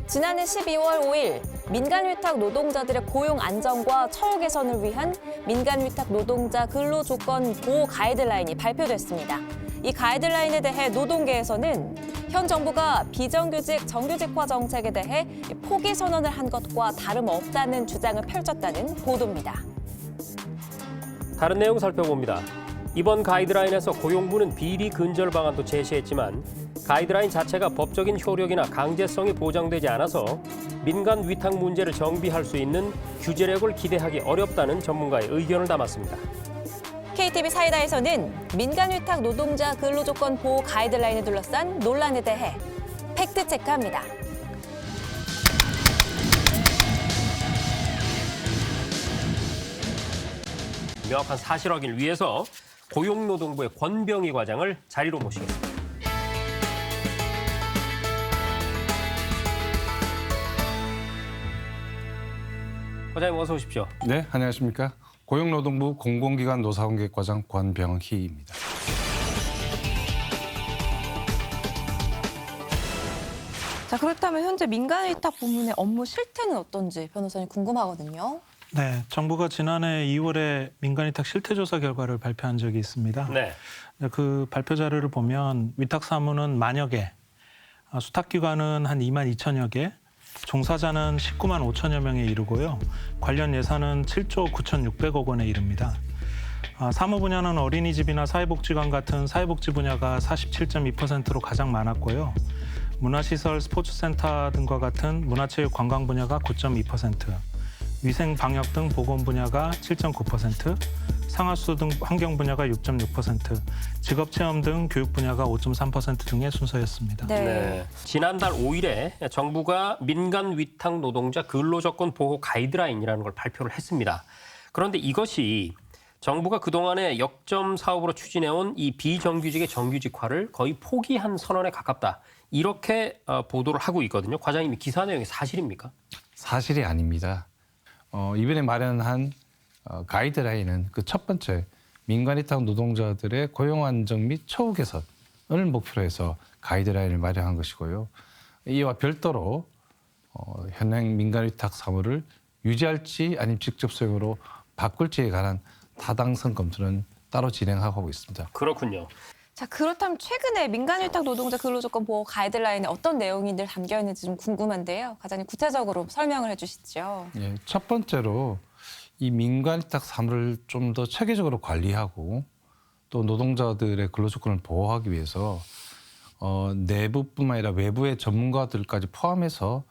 지난해 12월 5일 민간위탁 노동자들의 고용 안정과 처우 개선을 위한 민간위탁 노동자 근로조건 보호 가이드라인이 발표됐습니다. 이 가이드라인에 대해 노동계에서는 현 정부가 비정규직 정규직화 정책에 대해 포기 선언을 한 것과 다름없다는 주장을 펼쳤다는 보도입니다. 다른 내용 살펴봅니다. 이번 가이드라인에서 고용부는 비리 근절 방안도 제시했지만 가이드라인 자체가 법적인 효력이나 강제성이 보장되지 않아서 민간 위탁 문제를 정비할 수 있는 규제력을 기대하기 어렵다는 전문가의 의견을 담았습니다. KTV 사이다에서는 민간위탁 노동자 근로조건 보호 가이드라인을 둘러싼 논란에 대해 팩트체크합니다. 명확한 사실 확인을 위해서 고용노동부의 권병희 과장을 자리로 모시겠습니다. 과장님 어서 오십시오. 네, 안녕하십니까. 고용노동부 공공기관 노사관계과장 권병희입니다. 자, 그렇다면 현재 민간위탁 부문의 업무 실태는 어떤지 변호사님 궁금하거든요. 네, 정부가 지난해 2월에 민간위탁 실태조사 결과를 발표한 적이 있습니다. 네. 그 발표 자료를 보면 위탁 사무는 만여 개, 수탁기관은 한 2만 2천여 개, 종사자는 19만 5천여 명에 이르고요. 관련 예산은 7조 9,600억 원에 이릅니다. 사무 분야는 어린이집이나 사회복지관 같은 사회복지 분야가 47.2%로 가장 많았고요. 문화시설, 스포츠센터 등과 같은 문화체육 관광 분야가 9.2%, 위생 방역 등 보건 분야가 7.9%, 상하수 등 환경 분야가 6.6%, 직업체험 등 교육 분야가 5.3% 등의 순서였습니다. 네. 지난달 5일에 정부가 민간 위탁 노동자 근로조건 보호 가이드라인이라는 걸 발표를 했습니다. 그런데 이것이 정부가 그동안에 역점 사업으로 추진해온 이 비정규직의 정규직화를 거의 포기한 선언에 가깝다. 이렇게 보도를 하고 있거든요. 과장님이 기사 내용이 사실입니까? 사실이 아닙니다. 이번에 마련한 가이드라인은 그 첫 번째 민간위탁 노동자들의 고용 안정 및 처우 개선을 목표로 해서 가이드라인을 마련한 것이고요. 이와 별도로 현행 민간위탁 사무를 유지할지 아니면 직접 소용으로 바꿀지에 관한 타당성 검토는 따로 진행하고 있습니다. 그렇군요. 자, 그렇다면 최근에 민간위탁 노동자 근로조건 보호 가이드라인에 어떤 내용이 늘 담겨 있는지 좀 궁금한데요. 과장님 구체적으로 설명을 해주시죠. 예, 첫 번째로 이 민간위탁 사무를 좀 더 체계적으로 관리하고 또 노동자들의 근로조건을 보호하기 위해서 내부뿐만 아니라 외부의 전문가들까지 포함해서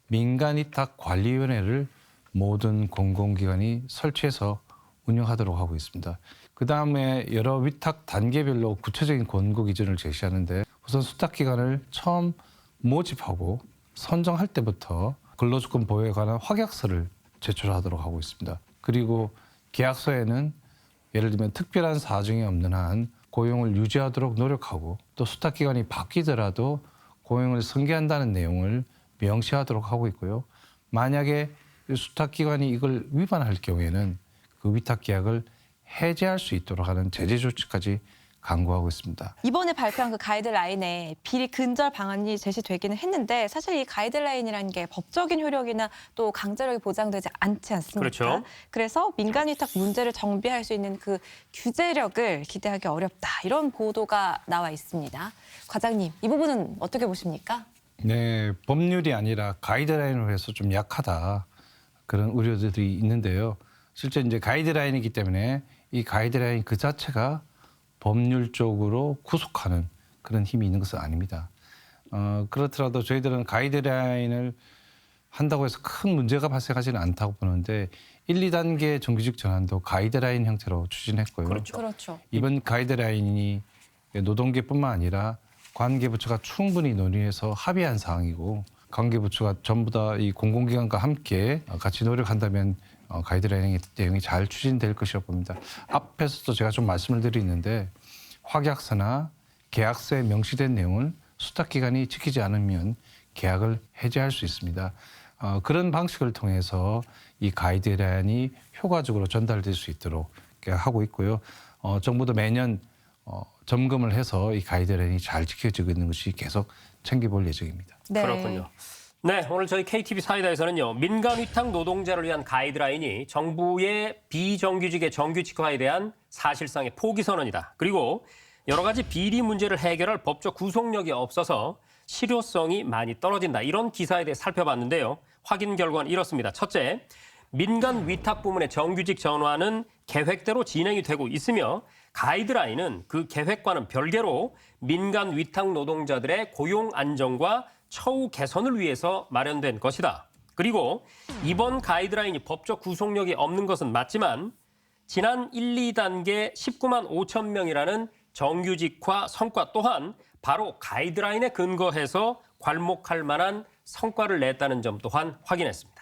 민간위탁 관리위원회를 모든 공공기관이 설치해서 운영하도록 하고 있습니다. 그다음에 여러 위탁 단계별로 구체적인 권고 기준을 제시하는데 우선 수탁기관을 처음 모집하고 선정할 때부터 근로조건 보호에 관한 확약서를 제출하도록 하고 있습니다. 그리고 계약서에는 예를 들면 특별한 사정이 없는 한 고용을 유지하도록 노력하고 또 수탁기관이 바뀌더라도 고용을 승계한다는 내용을 명시하도록 하고 있고요. 만약에 수탁기관이 이걸 위반할 경우에는 그 위탁계약을 해제할 수 있도록 하는 제재 조치까지 강구하고 있습니다. 이번에 발표한 그 가이드라인에 비리 근절 방안이 제시되기는 했는데 사실 이 가이드라인이라는 게 법적인 효력이나 또 강제력이 보장되지 않지 않습니까? 그렇죠. 그래서 민간위탁 문제를 정비할 수 있는 그 규제력을 기대하기 어렵다. 이런 보도가 나와 있습니다. 과장님, 이 부분은 어떻게 보십니까? 네, 법률이 아니라 가이드라인으로 해서 좀 약하다. 그런 우려들이 있는데요. 실제 이제 가이드라인이기 때문에 이 가이드라인 그 자체가 법률적으로 구속하는 그런 힘이 있는 것은 아닙니다. 그렇더라도 저희들은 가이드라인을 한다고 해서 큰 문제가 발생하지는 않다고 보는데 1, 2단계 정규직 전환도 가이드라인 형태로 추진했고요. 그렇죠. 이번 가이드라인이 노동계뿐만 아니라 관계부처가 충분히 논의해서 합의한 사항이고 관계부처가 전부 다 이 공공기관과 함께 같이 노력한다면 가이드라인 내용이 잘 추진될 것이라고 봅니다. 앞에서도 제가 좀 말씀을 드리는데 확약서나 계약서에 명시된 내용을 수탁기관이 지키지 않으면 계약을 해제할 수 있습니다. 그런 방식을 통해서 이 가이드라인이 효과적으로 전달될 수 있도록 하고 있고요. 정부도 매년 점검을 해서 이 가이드라인이 잘 지켜지고 있는 것이 계속 챙겨볼 예정입니다. 네. 그렇군요. 네, 오늘 저희 KTV 사이다에서는요. 민간 위탁 노동자를 위한 가이드라인이 정부의 비정규직의 정규직화에 대한 사실상의 포기 선언이다. 그리고 여러 가지 비리 문제를 해결할 법적 구속력이 없어서 실효성이 많이 떨어진다. 이런 기사에 대해 살펴봤는데요. 확인 결과는 이렇습니다. 첫째, 민간 위탁 부문의 정규직 전환은 계획대로 진행이 되고 있으며 가이드라인은 그 계획과는 별개로 민간 위탁 노동자들의 고용 안정과 처우 개선을 위해서 마련된 것이다. 그리고 이번 가이드라인이 법적 구속력이 없는 것은 맞지만 지난 1, 2단계 19만 5천 명이라는 정규직화 성과 또한 바로 가이드라인에 근거해서 괄목할 만한 성과를 냈다는 점 또한 확인했습니다.